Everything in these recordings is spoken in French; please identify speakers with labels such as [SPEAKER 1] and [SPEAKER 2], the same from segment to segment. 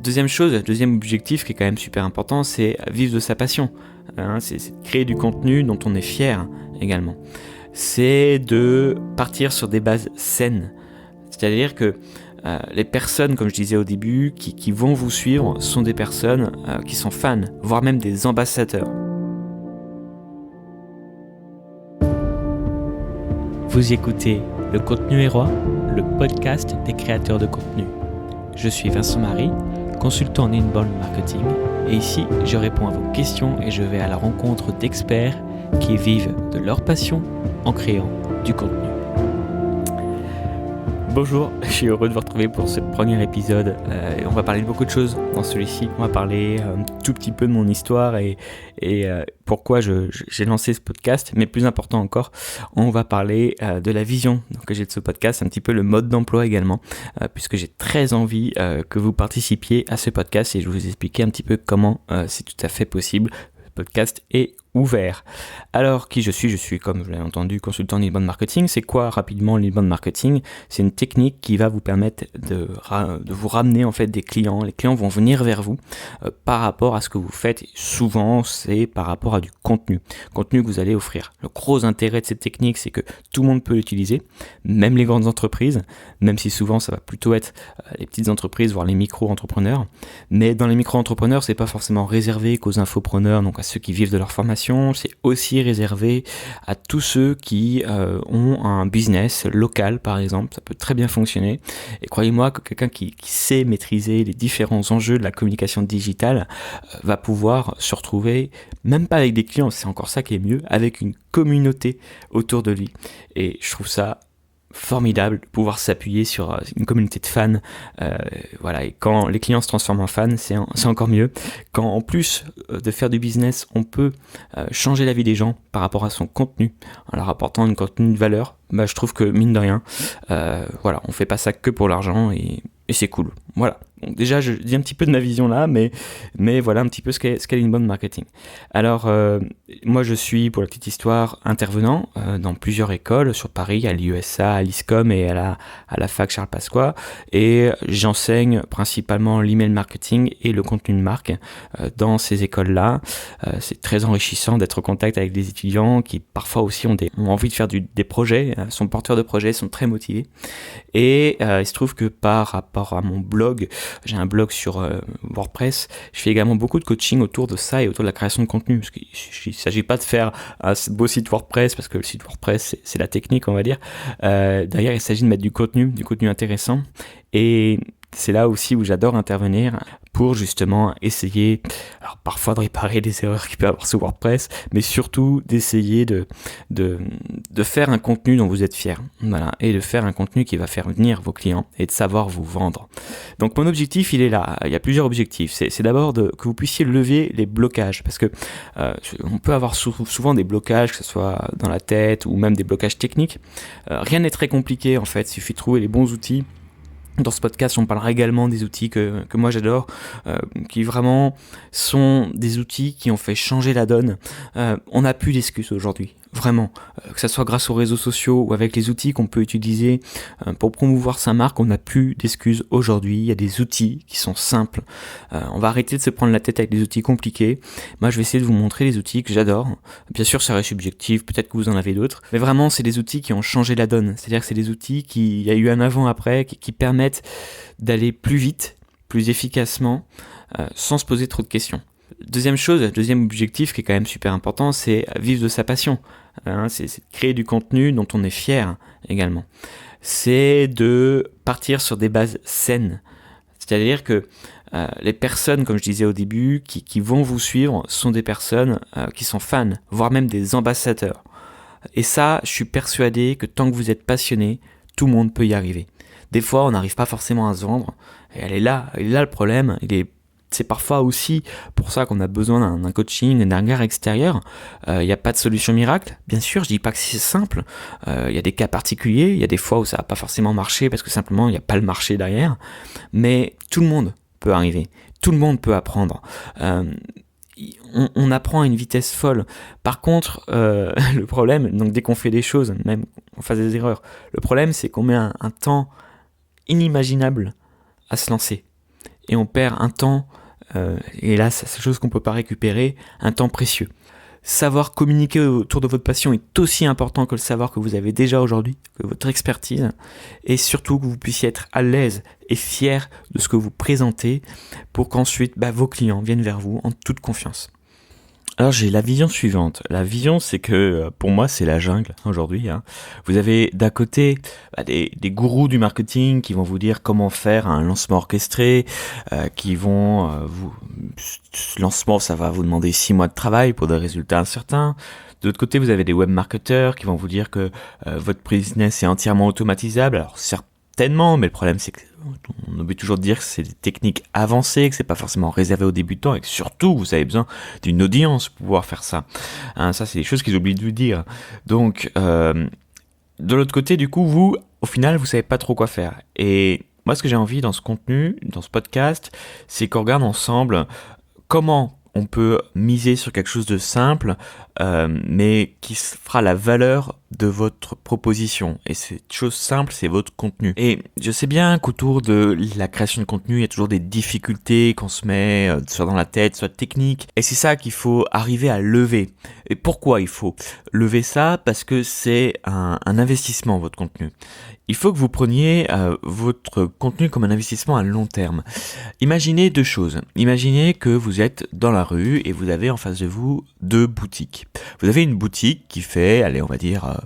[SPEAKER 1] Deuxième objectif qui est quand même super important, c'est vivre de sa passion. C'est de créer du contenu dont on est fier également. C'est de partir sur des bases saines. C'est-à-dire que les personnes, comme je disais au début, qui vont vous suivre sont des personnes qui sont fans, voire même des ambassadeurs.
[SPEAKER 2] Vous écoutez Le Contenu est Roi, le podcast des créateurs de contenu. Je suis Vincent Marie, consultant en inbound marketing, et ici je réponds à vos questions et je vais à la rencontre d'experts qui vivent de leur passion en créant du contenu. Bonjour, je suis heureux de vous retrouver pour ce premier épisode. On va parler de beaucoup de choses dans celui-ci. On va parler un tout petit peu de mon histoire et pourquoi j'ai lancé ce podcast. Mais plus important encore, on va parler de la vision que j'ai de ce podcast, un petit peu le mode d'emploi également, puisque j'ai très envie que vous participiez à ce podcast et je vais vous expliquer un petit peu comment c'est tout à fait possible. Le podcast est ouvert. Alors, qui je suis, comme vous l'avez entendu, consultant en inbound marketing. C'est quoi rapidement l'inbound marketing ? C'est une technique qui va vous permettre de vous ramener en fait des clients. Les clients vont venir vers vous par rapport à ce que vous faites. Et souvent, c'est par rapport à du contenu que vous allez offrir. Le gros intérêt de cette technique, c'est que tout le monde peut l'utiliser, même les grandes entreprises, même si souvent ça va plutôt être les petites entreprises, voire les micro-entrepreneurs. Mais dans les micro-entrepreneurs, c'est pas forcément réservé qu'aux infopreneurs, donc à ceux qui vivent de leur formation. C'est aussi réservé à tous ceux qui ont un business local, par exemple. Ça peut très bien fonctionner. Et croyez-moi que quelqu'un qui sait maîtriser les différents enjeux de la communication digitale va pouvoir se retrouver, même pas avec des clients, c'est encore ça qui est mieux, avec une communauté autour de lui. Et je trouve ça formidable de pouvoir s'appuyer sur une communauté de fans, et quand les clients se transforment en fans, c'est encore mieux. Quand en plus de faire du business, on peut changer la vie des gens par rapport à son contenu, en leur apportant un contenu de valeur, je trouve que mine de rien, on fait pas ça que pour l'argent et c'est cool. Voilà. Donc déjà, je dis un petit peu de ma vision là, mais voilà un petit peu ce qu'est l'inbound marketing. Alors, moi, je suis, pour la petite histoire, intervenant dans plusieurs écoles sur Paris, à l'IESA, à l'ISCOM et à la fac Charles Pasqua, et j'enseigne principalement l'email marketing et le contenu de marque dans ces écoles-là. C'est très enrichissant d'être en contact avec des étudiants qui parfois aussi ont envie de faire des projets, sont porteurs de projets, sont très motivés. Et il se trouve que par rapport à mon blog, j'ai un blog sur WordPress, je fais également beaucoup de coaching autour de ça et autour de la création de contenu, parce qu'il ne s'agit pas de faire un beau site WordPress, parce que le site WordPress c'est la technique, on va dire. Derrière, il s'agit de mettre du contenu intéressant, et c'est là aussi où j'adore intervenir pour justement essayer, alors parfois de réparer les erreurs qu'il peut y avoir sur WordPress, mais surtout d'essayer de faire un contenu dont vous êtes fier, et de faire un contenu qui va faire venir vos clients et de savoir vous vendre. Donc mon objectif, il est là. Il y a plusieurs objectifs. C'est d'abord que vous puissiez lever les blocages, parce que on peut avoir souvent des blocages, que ce soit dans la tête ou même des blocages techniques. Rien n'est très compliqué en fait. Il suffit de trouver les bons outils. Dans ce podcast, on parlera également des outils que moi j'adore, qui vraiment sont des outils qui ont fait changer la donne. On n'a plus d'excuses aujourd'hui, vraiment. Que ce soit grâce aux réseaux sociaux ou avec les outils qu'on peut utiliser pour promouvoir sa marque, on n'a plus d'excuses aujourd'hui. Il y a des outils qui sont simples. On va arrêter de se prendre la tête avec des outils compliqués. Moi, je vais essayer de vous montrer les outils que j'adore. Bien sûr, ça reste subjectif, peut-être que vous en avez d'autres. Mais vraiment, c'est des outils qui ont changé la donne. C'est-à-dire que c'est des outils il y a eu un avant-après, qui permettent d'aller plus vite, plus efficacement, sans se poser trop de questions. Deuxième objectif qui est quand même super important, c'est vivre de sa passion. C'est de créer du contenu dont on est fier également. C'est de partir sur des bases saines. C'est-à-dire que les personnes, comme je disais au début, qui vont vous suivre sont des personnes qui sont fans, voire même des ambassadeurs. Et ça, je suis persuadé que tant que vous êtes passionné, tout le monde peut y arriver. Des fois, on n'arrive pas forcément à se vendre. Et elle est là le problème. C'est parfois aussi pour ça qu'on a besoin d'un coaching, d'un regard extérieur. Il n'y a pas de solution miracle. Bien sûr, je dis pas que c'est simple. Il y a des cas particuliers. Il y a des fois où ça va pas forcément marcher parce que simplement il n'y a pas le marché derrière. Mais tout le monde peut arriver. Tout le monde peut apprendre. On apprend à une vitesse folle. Par contre, le problème, donc dès qu'on fait des choses, même qu'on fasse des erreurs, le problème c'est qu'on met un temps inimaginable à se lancer.
[SPEAKER 1] et on perd un temps, et là c'est quelque chose qu'on ne peut pas récupérer, un temps précieux. Savoir communiquer autour de votre passion est aussi important que le savoir que vous avez déjà aujourd'hui, que votre expertise, et surtout que vous puissiez être à l'aise et fier de ce que vous présentez pour qu'ensuite vos clients viennent vers vous en toute confiance. Alors j'ai la vision suivante. La vision, c'est que pour moi c'est la jungle aujourd'hui. Vous avez d'un côté des gourous du marketing qui vont vous dire comment faire un lancement orchestré, qui vont ce lancement, ça va vous demander 6 mois de travail pour des résultats incertains. De l'autre côté, vous avez des web marketeurs qui vont vous dire que votre business est entièrement automatisable. Alors certainement, mais le problème c'est que on oublie toujours de dire que c'est des techniques avancées, que c'est pas forcément réservé aux débutants et que surtout vous avez besoin d'une audience pour pouvoir faire ça. Ça c'est des choses qu'ils oublient de vous dire. Donc de l'autre côté, du coup, vous, au final, vous savez pas trop quoi faire. Et moi, ce que j'ai envie dans ce contenu, dans ce podcast, c'est qu'on regarde ensemble comment on peut miser sur quelque chose de simple, mais qui fera la valeur de votre proposition. Et cette chose simple, c'est votre contenu. Et je sais bien qu'autour de la création de contenu, il y a toujours des difficultés qu'on se met, soit dans la tête, soit technique. Et c'est ça qu'il faut arriver à lever. Et pourquoi il faut lever ça ? Parce que c'est un investissement, votre contenu. Il faut que vous preniez votre contenu comme un investissement à long terme. Imaginez 2 choses. Imaginez que vous êtes dans la rue et vous avez en face de vous 2 boutiques. Vous avez une boutique qui fait, allez, on va dire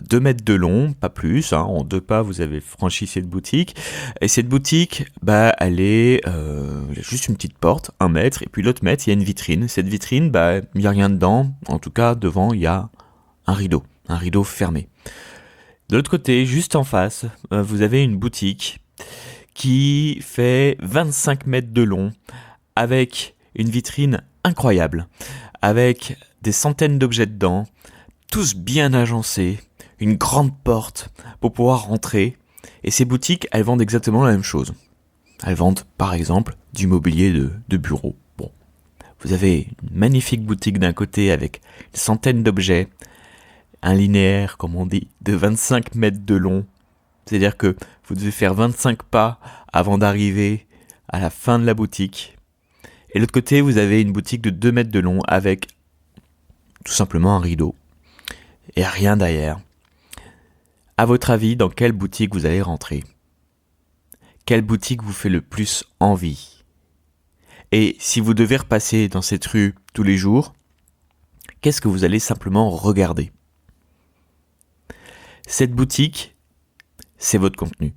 [SPEAKER 1] 2 mètres de long, pas plus. En 2 pas, vous avez franchi cette boutique. Et cette boutique, elle est juste une petite porte, 1 mètre. Et puis l'autre mètre, il y a une vitrine. Cette vitrine, il n'y a rien dedans. En tout cas, devant, il y a un rideau fermé. De l'autre côté, juste en face, vous avez une boutique qui fait 25 mètres de long, avec une vitrine incroyable, avec des centaines d'objets dedans, tous bien agencés, une grande porte pour pouvoir rentrer. Et ces boutiques, elles vendent exactement la même chose. Elles vendent, par exemple, du mobilier de bureau. Bon, vous avez une magnifique boutique d'un côté avec une centaine d'objets, un linéaire, comme on dit, de 25 mètres de long. C'est-à-dire que vous devez faire 25 pas avant d'arriver à la fin de la boutique. Et de l'autre côté, vous avez une boutique de 2 mètres de long avec tout simplement un rideau. Et rien derrière. À votre avis, dans quelle boutique vous allez rentrer ? Quelle boutique vous fait le plus envie ? Et si vous devez repasser dans cette rue tous les jours, qu'est-ce que vous allez simplement regarder ? Cette boutique, c'est votre contenu.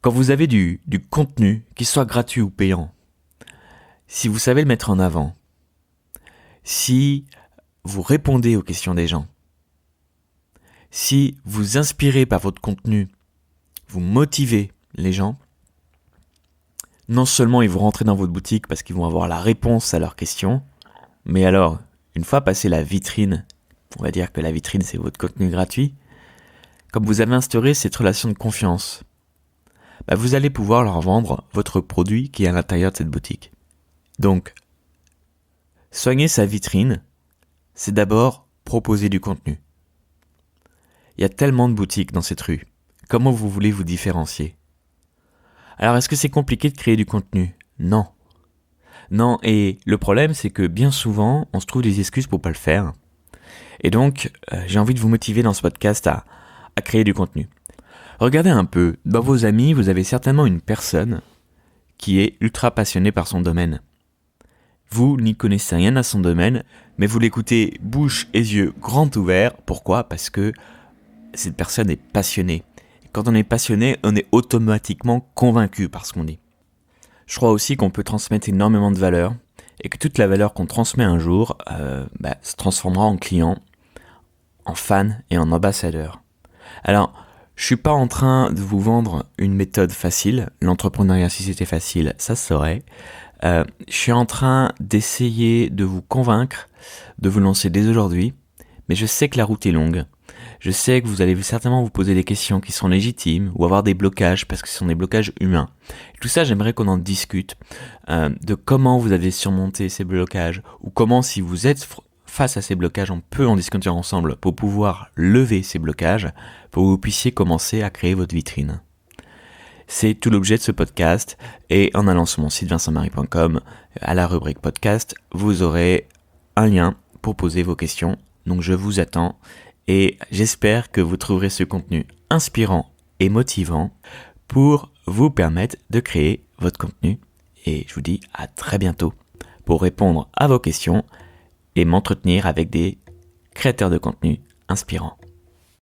[SPEAKER 1] Quand vous avez du contenu, qu'il soit gratuit ou payant, si vous savez le mettre en avant, si vous répondez aux questions des gens, si vous inspirez par votre contenu, vous motivez les gens, non seulement ils vont rentrer dans votre boutique parce qu'ils vont avoir la réponse à leurs questions, mais alors, une fois passé la vitrine, on va dire que la vitrine c'est votre contenu gratuit, comme vous avez instauré cette relation de confiance, vous allez pouvoir leur vendre votre produit qui est à l'intérieur de cette boutique. Donc, soigner sa vitrine, c'est d'abord proposer du contenu. Il y a tellement de boutiques dans cette rue. Comment vous voulez vous différencier ? Alors, est-ce que c'est compliqué de créer du contenu ? Non. Non, et le problème, c'est que bien souvent, on se trouve des excuses pour pas le faire. Et donc, j'ai envie de vous motiver dans ce podcast à créer du contenu. Regardez un peu, dans vos amis, vous avez certainement une personne qui est ultra passionnée par son domaine. Vous n'y connaissez rien à son domaine, mais vous l'écoutez bouche et yeux grands ouverts. Pourquoi ? Parce que cette personne est passionnée. Et quand on est passionné, on est automatiquement convaincu par ce qu'on dit. Je crois aussi qu'on peut transmettre énormément de valeur et que toute la valeur qu'on transmet un jour se transformera en client, en fan et en ambassadeur. Alors, je suis pas en train de vous vendre une méthode facile. L'entrepreneuriat, si c'était facile, ça se saurait. Je suis en train d'essayer de vous convaincre de vous lancer dès aujourd'hui. Mais je sais que la route est longue. Je sais que vous allez certainement vous poser des questions qui sont légitimes ou avoir des blocages parce que ce sont des blocages humains. Et tout ça, j'aimerais qu'on en discute de comment vous avez surmonté ces blocages ou comment, si vous êtes face à ces blocages, on peut en discuter ensemble pour pouvoir lever ces blocages, pour que vous puissiez commencer à créer votre vitrine. C'est tout l'objet de ce podcast. Et en allant sur mon site vincentmarie.com, à la rubrique podcast, vous aurez un lien pour poser vos questions. Donc je vous attends et j'espère que vous trouverez ce contenu inspirant et motivant pour vous permettre de créer votre contenu. Et je vous dis à très bientôt pour répondre à vos questions et m'entretenir avec des créateurs de contenu inspirants.